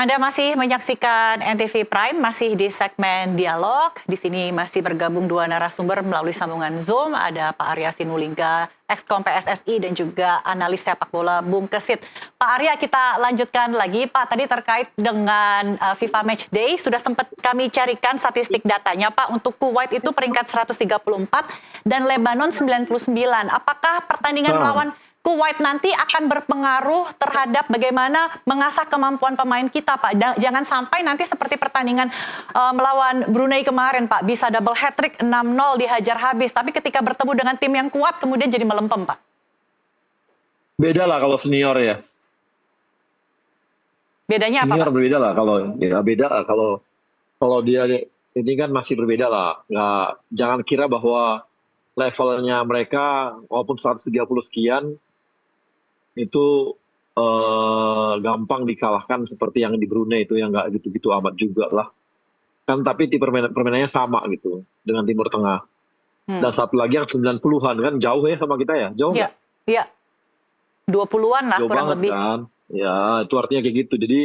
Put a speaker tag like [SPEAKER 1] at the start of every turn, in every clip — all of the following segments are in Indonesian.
[SPEAKER 1] Anda masih menyaksikan NTV Prime, masih di segmen dialog. Di sini masih bergabung dua narasumber melalui sambungan Zoom. Ada Pak Arya Sinulinga, Ekskom PSSI, dan juga analis sepak bola Bung Kesit. Pak Arya, kita lanjutkan lagi. Pak, tadi terkait dengan FIFA Match Day, sudah sempat kami carikan statistik datanya, Pak. Untuk Kuwait itu peringkat 134 dan Lebanon 99. Apakah pertandingan melawan Kuwait nanti akan berpengaruh terhadap bagaimana mengasah kemampuan pemain kita, Pak. Jangan sampai nanti seperti pertandingan melawan Brunei kemarin, Pak. Bisa double hat-trick 6-0 dihajar habis. Tapi ketika bertemu dengan tim yang kuat, kemudian jadi melempem, Pak.
[SPEAKER 2] Beda lah kalau senior ya.
[SPEAKER 1] Bedanya apa,
[SPEAKER 2] Senior
[SPEAKER 1] Pak?
[SPEAKER 2] berbeda lah kalau ya beda lah kalau dia ini kan masih berbeda lah. Jangan kira bahwa levelnya mereka walaupun 130 sekian itu gampang dikalahkan seperti yang di Brunei itu yang nggak gitu-gitu amat juga lah. Kan tapi di permainannya sama gitu dengan Timur Tengah. Dan satu lagi yang 90-an kan jauh ya sama kita ya, jauh
[SPEAKER 1] Iya,
[SPEAKER 2] nggak?
[SPEAKER 1] iya. 20-an lah
[SPEAKER 2] Jauh
[SPEAKER 1] kurang
[SPEAKER 2] banget
[SPEAKER 1] lebih.
[SPEAKER 2] kan. Ya itu artinya kayak gitu. Jadi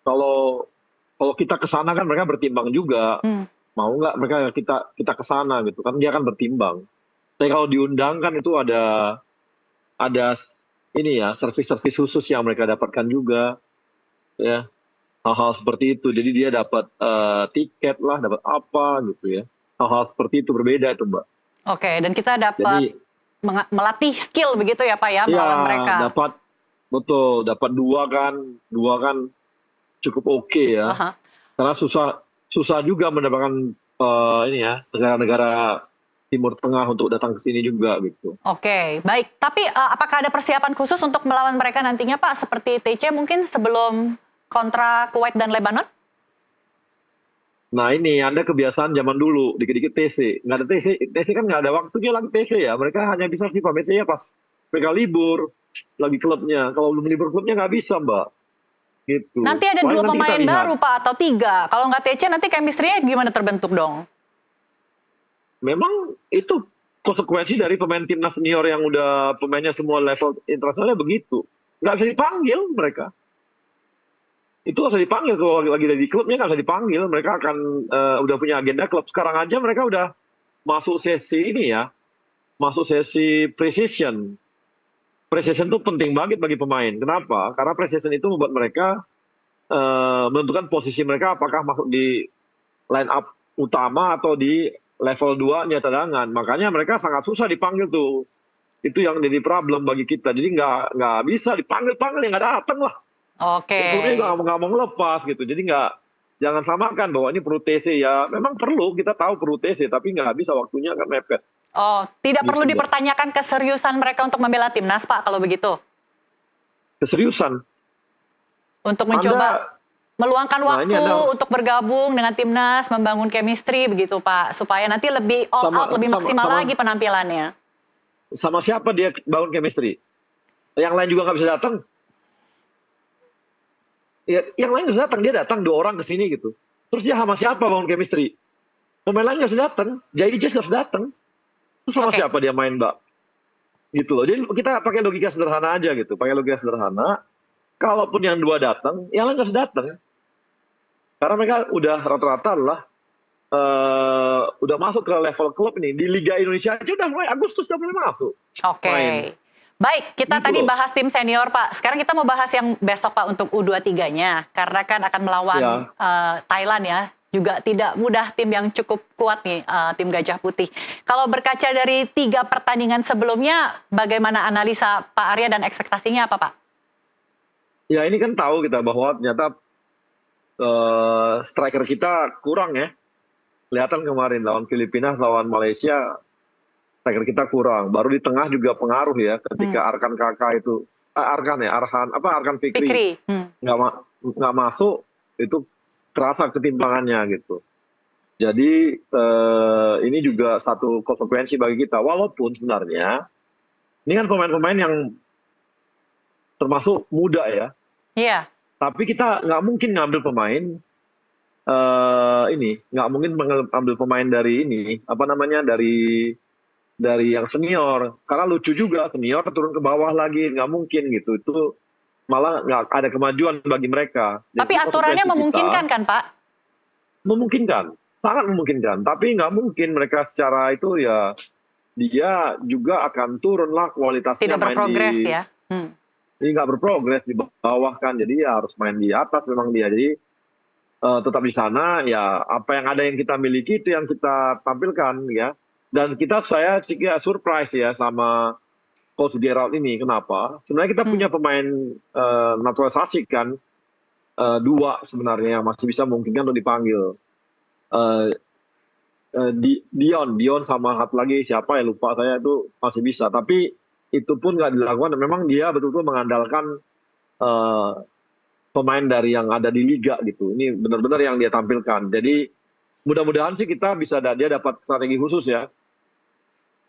[SPEAKER 2] kalau kalau kita ke sana kan mereka bertimbang juga. Mau nggak mereka kita ke sana gitu kan dia kan bertimbang. Tapi kalau diundang kan itu ada ini ya servis-servis khusus yang mereka dapatkan juga ya hal-hal seperti itu. Jadi dia dapat tiket lah, dapat apa gitu ya. Hal-hal seperti itu berbeda itu Mbak.
[SPEAKER 1] Oke, dan kita dapat
[SPEAKER 2] Jadi
[SPEAKER 1] melatih skill begitu ya, Pak, ya,
[SPEAKER 2] ya
[SPEAKER 1] melawan mereka.
[SPEAKER 2] dapat betul dapat dua kan cukup oke ya.
[SPEAKER 1] Aha.
[SPEAKER 2] Karena susah juga mendapatkan ini ya negara-negara Timur Tengah untuk datang ke sini juga gitu.
[SPEAKER 1] Oke, baik. Tapi apakah ada persiapan khusus untuk melawan mereka nantinya, Pak? Seperti TC mungkin sebelum kontra Kuwait dan Lebanon?
[SPEAKER 2] Nah ini Anda kebiasaan zaman dulu, dikit-dikit TC. Nggak ada TC, TC kan nggak ada waktunya lagi TC ya. Mereka hanya bisa FIFA match ya pas mereka libur, lagi klubnya. Kalau belum libur klubnya nggak bisa Mbak. Gitu.
[SPEAKER 1] Nanti ada
[SPEAKER 2] Paling
[SPEAKER 1] dua
[SPEAKER 2] nanti kita
[SPEAKER 1] pemain
[SPEAKER 2] lihat.
[SPEAKER 1] baru, Pak, atau tiga. Kalau nggak TC nanti chemistry-nya gimana terbentuk dong?
[SPEAKER 2] Memang itu konsekuensi dari pemain timnas senior yang udah pemainnya semua level internasionalnya begitu. Nggak bisa dipanggil mereka. Itu nggak usah dipanggil kalau lagi di klubnya nggak usah dipanggil. Mereka akan udah punya agenda klub. Sekarang aja mereka udah masuk sesi ini ya, masuk sesi precision. Precision itu penting banget bagi pemain. Kenapa? Karena precision itu membuat mereka menentukan posisi mereka apakah masuk di line up utama atau di level 2 cadangan. Makanya mereka sangat susah dipanggil tuh. Itu yang jadi problem bagi kita. Jadi nggak bisa dipanggil-panggil yang nggak datang lah.
[SPEAKER 1] Oke.
[SPEAKER 2] Klubnya nggak mau lepas gitu. Jadi jangan samakan bahwa ini perlu TC ya. Memang perlu, kita tahu perlu TC, tapi nggak bisa waktunya kan mepet.
[SPEAKER 1] Oh, tidak
[SPEAKER 2] Gitu,
[SPEAKER 1] perlu
[SPEAKER 2] Mbak.
[SPEAKER 1] dipertanyakan keseriusan mereka untuk membela timnas, Pak, kalau begitu?
[SPEAKER 2] Keseriusan.
[SPEAKER 1] Untuk mencoba meluangkan
[SPEAKER 2] Nah ini
[SPEAKER 1] waktu
[SPEAKER 2] ada
[SPEAKER 1] untuk bergabung dengan timnas, membangun chemistry begitu, Pak, supaya nanti lebih all out, lebih maksimal lagi penampilannya.
[SPEAKER 2] sama siapa dia bangun chemistry? Yang lain juga nggak bisa datang. Ya, yang lain nggak bisa datang, dia datang 2 orang ke sini gitu. Terus dia sama siapa bangun chemistry? Pemain lain nggak bisa datang, jadi Jazz nggak bisa datang. Terus sama siapa dia main Mbak? Gitu loh. Jadi kita pakai logika sederhana aja gitu. Pakai logika sederhana. Kalaupun yang 2 datang, yang lain nggak bisa datang. Karena mereka udah rata-rata lah udah masuk ke level klub nih. Di Liga Indonesia aja udah mulai Agustus udah mulai masuk.
[SPEAKER 1] Oke. Baik, kita
[SPEAKER 2] Gitu
[SPEAKER 1] tadi
[SPEAKER 2] loh.
[SPEAKER 1] bahas tim senior, Pak. Sekarang kita mau bahas yang besok, Pak, untuk U23-nya. Karena kan akan melawan Thailand ya. Juga tidak mudah, tim yang cukup kuat nih, tim Gajah Putih. Kalau berkaca dari 3 pertandingan sebelumnya, bagaimana analisa Pak Arya dan ekspektasinya apa, Pak?
[SPEAKER 2] Ya ini kan tahu kita bahwa ternyata striker kita kurang ya. Kelihatan kemarin lawan Filipina, lawan Malaysia, striker kita kurang. Baru di tengah juga pengaruh ya, ketika Arkan Kakak itu, Arkan Fikri nggak masuk, itu terasa ketimpangannya gitu. Jadi ini juga satu konsekuensi bagi kita. Walaupun sebenarnya ini kan pemain-pemain yang termasuk muda ya.
[SPEAKER 1] Iya.
[SPEAKER 2] Tapi kita nggak mungkin ngambil pemain nggak mungkin mengambil pemain dari dari yang senior, karena lucu juga senior turun ke bawah lagi, nggak mungkin gitu. Itu malah nggak ada kemajuan bagi mereka. Jadi
[SPEAKER 1] Tapi aturannya
[SPEAKER 2] konsekuensi
[SPEAKER 1] memungkinkan
[SPEAKER 2] kita,
[SPEAKER 1] kan Pak?
[SPEAKER 2] memungkinkan, sangat memungkinkan. Tapi nggak mungkin mereka secara itu ya dia juga akan turun lah kualitasnya
[SPEAKER 1] Tidak
[SPEAKER 2] main
[SPEAKER 1] berprogres
[SPEAKER 2] di
[SPEAKER 1] ya? Hmm.
[SPEAKER 2] ini nggak berprogres di bawah kan. Jadi ya harus main di atas memang dia. Jadi tetap di sana ya apa yang ada yang kita miliki itu yang kita tampilkan ya. Dan saya sih ya surprise ya sama Coach Gerald ini. Kenapa? Sebenarnya kita punya pemain naturalisasi kan, dua sebenarnya yang masih bisa memungkinkan untuk dipanggil. Dion sama satu lagi siapa ya lupa saya itu masih bisa. Tapi itu pun nggak dilakukan. Memang dia betul-betul mengandalkan pemain dari yang ada di liga gitu. Ini benar-benar yang dia tampilkan. Jadi mudah-mudahan sih kita bisa dia dapat strategi khusus ya.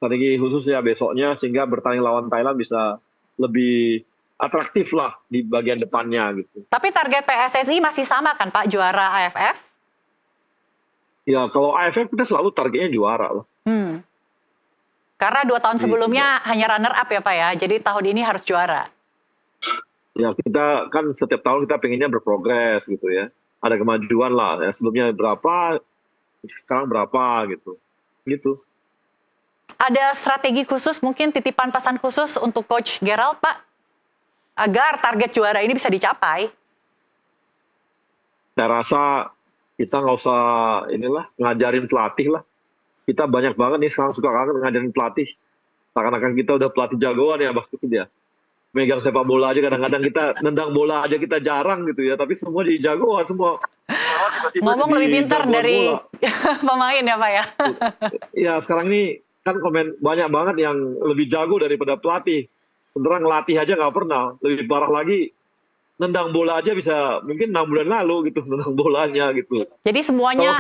[SPEAKER 2] Strategi khusus ya besoknya sehingga bertanding lawan Thailand bisa lebih atraktif lah di bagian depannya gitu.
[SPEAKER 1] Tapi target PSSI masih sama kan Pak, juara AFF?
[SPEAKER 2] Ya kalau AFF kita selalu targetnya juara lah.
[SPEAKER 1] Karena 2 tahun sebelumnya hanya runner up ya Pak ya, jadi tahun ini harus juara.
[SPEAKER 2] Ya kita kan setiap tahun kita pengennya berprogres gitu ya. Ada kemajuan lah ya. Sebelumnya berapa, sekarang berapa gitu. Gitu.
[SPEAKER 1] Ada strategi khusus, mungkin titipan pesan khusus untuk Coach Gerald Pak, agar target juara ini bisa dicapai?
[SPEAKER 2] Saya rasa kita nggak usah ngajarin pelatih lah. Kita banyak banget nih sekarang suka kangen ngajarin pelatih. Seakan-akan kita udah pelatih jagoan ya waktu itu dia. Megang sepak bola aja kadang-kadang kita nendang bola aja kita jarang gitu ya. Tapi semua jadi jagoan semua.
[SPEAKER 1] Ngomong lebih pintar dari pemain ya Pak ya?
[SPEAKER 2] Iya sekarang ini kan komen banyak banget yang lebih jago daripada pelatih. Sementara ngelatih aja nggak pernah. Lebih parah lagi nendang bola aja bisa mungkin 6 bulan lalu gitu nendang bolanya gitu.
[SPEAKER 1] Jadi semuanya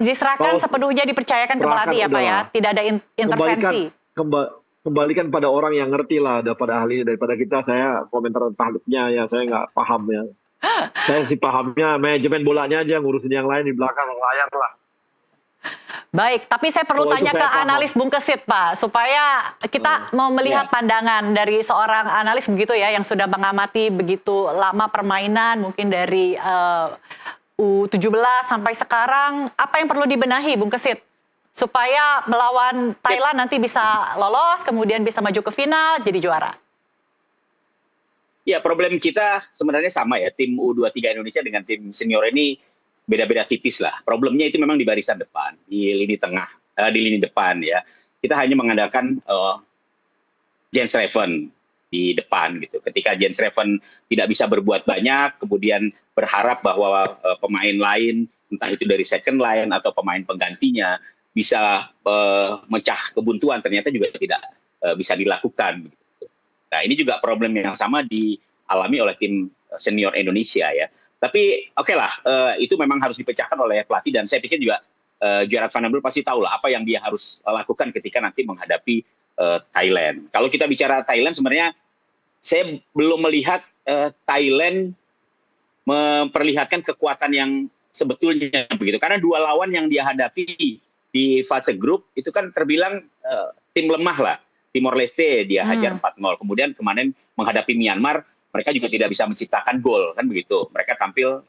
[SPEAKER 1] diserahkan
[SPEAKER 2] Kalau
[SPEAKER 1] sepenuhnya dipercayakan ke pelatih ya Pak ya? Tidak ada intervensi?
[SPEAKER 2] Kembalikan pada orang yang ngerti lah daripada ahli, daripada kita. Saya komentar taktiknya ya saya nggak paham ya. Saya sih pahamnya manajemen bolanya aja, ngurusin yang lain di belakang layar lah.
[SPEAKER 1] Baik, tapi saya perlu tanya ke analis Bung Kesit Pak, supaya kita mau melihat pandangan dari seorang analis begitu ya, yang sudah mengamati begitu lama permainan, mungkin dari U17 sampai sekarang, apa yang perlu dibenahi Bung Kesit? Supaya melawan Thailand nanti bisa lolos, kemudian bisa maju ke final, jadi juara.
[SPEAKER 3] Ya, problem kita sebenarnya sama ya, tim U23 Indonesia dengan tim senior ini beda-beda tipis lah. Problemnya itu memang di barisan depan, di lini tengah, di lini depan ya. Kita hanya mengandalkan Jens Reven di depan gitu. Ketika Jens Reven tidak bisa berbuat banyak, kemudian berharap bahwa pemain lain, entah itu dari second line atau pemain penggantinya, bisa mecah kebuntuan, ternyata juga tidak bisa dilakukan. Nah ini juga problem yang sama dialami oleh tim senior Indonesia ya. Tapi oke lah, itu memang harus dipecahkan oleh pelatih dan saya pikir juga Gerard Van den Brom pasti tahu lah apa yang dia harus lakukan ketika nanti menghadapi Thailand. Kalau kita bicara Thailand sebenarnya saya belum melihat Thailand memperlihatkan kekuatan yang sebetulnya begitu. Karena dua lawan yang dia hadapi di fase grup itu kan terbilang tim lemah lah. Timor Leste dia hajar 4-0. Kemudian kemarin menghadapi Myanmar, mereka juga tidak bisa menciptakan gol, kan begitu. Mereka tampil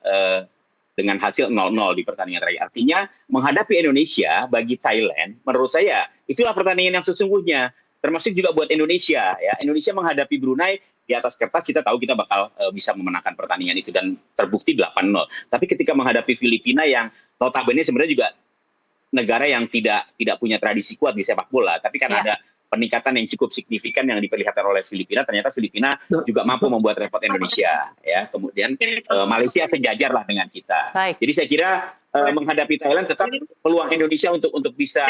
[SPEAKER 3] dengan hasil 0-0 di pertandingan terakhir. Artinya menghadapi Indonesia bagi Thailand, menurut saya itulah pertandingan yang sesungguhnya. Termasuk juga buat Indonesia ya. Indonesia menghadapi Brunei di atas kertas kita tahu kita bakal bisa memenangkan pertandingan itu dan terbukti 8-0. Tapi ketika menghadapi Filipina yang notabene sebenarnya juga negara yang tidak punya tradisi kuat di sepak bola, tapi karena ada peningkatan yang cukup signifikan yang diperlihatkan oleh Filipina, ternyata Filipina juga mampu membuat repot Indonesia ya. Kemudian Malaysia sejajar lah dengan kita.
[SPEAKER 1] Baik.
[SPEAKER 3] Jadi saya kira menghadapi Thailand tetap peluang Indonesia untuk bisa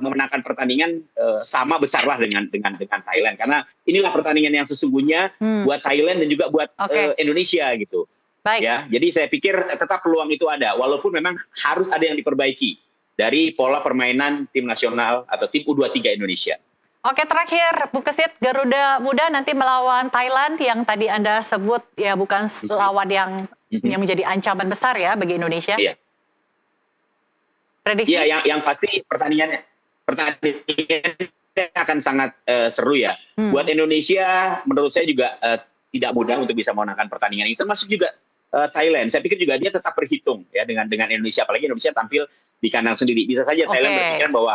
[SPEAKER 3] memenangkan pertandingan sama besar lah dengan Thailand, karena inilah pertandingan yang sesungguhnya buat Thailand dan juga buat Indonesia gitu.
[SPEAKER 1] Baik.
[SPEAKER 3] Ya, jadi saya pikir tetap peluang itu ada, walaupun memang harus ada yang diperbaiki dari pola permainan tim nasional atau tim U23 Indonesia.
[SPEAKER 1] Oke, terakhir Bu Kesit, Garuda Muda nanti melawan Thailand yang tadi Anda sebut ya bukan lawan yang menjadi ancaman besar ya bagi Indonesia.
[SPEAKER 3] Iya.
[SPEAKER 1] Prediksi?
[SPEAKER 3] Iya, yang pasti pertandingan akan sangat seru ya. Buat Indonesia menurut saya juga tidak mudah untuk bisa memenangkan pertandingan ini. Termasuk juga Thailand. Saya pikir juga dia tetap berhitung ya dengan Indonesia, apalagi Indonesia tampil di kandang sendiri. Bisa saja Thailand berpikiran bahwa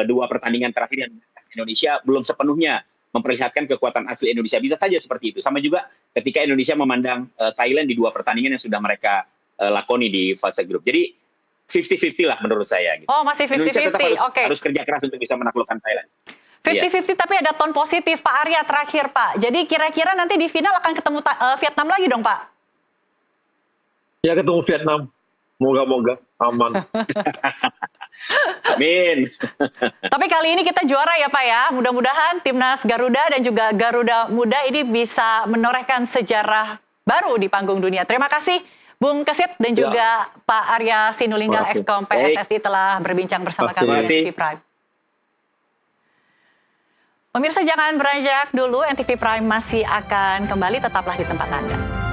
[SPEAKER 3] dua pertandingan terakhir yang Indonesia belum sepenuhnya memperlihatkan kekuatan asli Indonesia. Bisa saja seperti itu. Sama juga ketika Indonesia memandang Thailand di dua pertandingan yang sudah mereka lakoni di fase grup. Jadi 50-50 lah menurut saya. Gitu.
[SPEAKER 1] Oh, masih 50-50.
[SPEAKER 3] Indonesia tetap harus kerja keras untuk bisa menaklukkan Thailand.
[SPEAKER 1] 50-50 tapi ada tone positif Pak Arya terakhir Pak. Jadi kira-kira nanti di final akan ketemu Vietnam lagi dong Pak?
[SPEAKER 2] Ya ketemu Vietnam. Moga-moga aman.
[SPEAKER 3] Amin.
[SPEAKER 1] Tapi kali ini kita juara ya Pak ya. Mudah-mudahan timnas Garuda dan juga Garuda Muda ini bisa menorehkan sejarah baru di panggung dunia. Terima kasih Bung Kesit dan juga Pak Arya Sinulinga Exkom PSSI telah berbincang bersama kami di NTV Prime. Pemirsa jangan beranjak dulu, NTV Prime masih akan kembali, tetaplah di tempat Anda.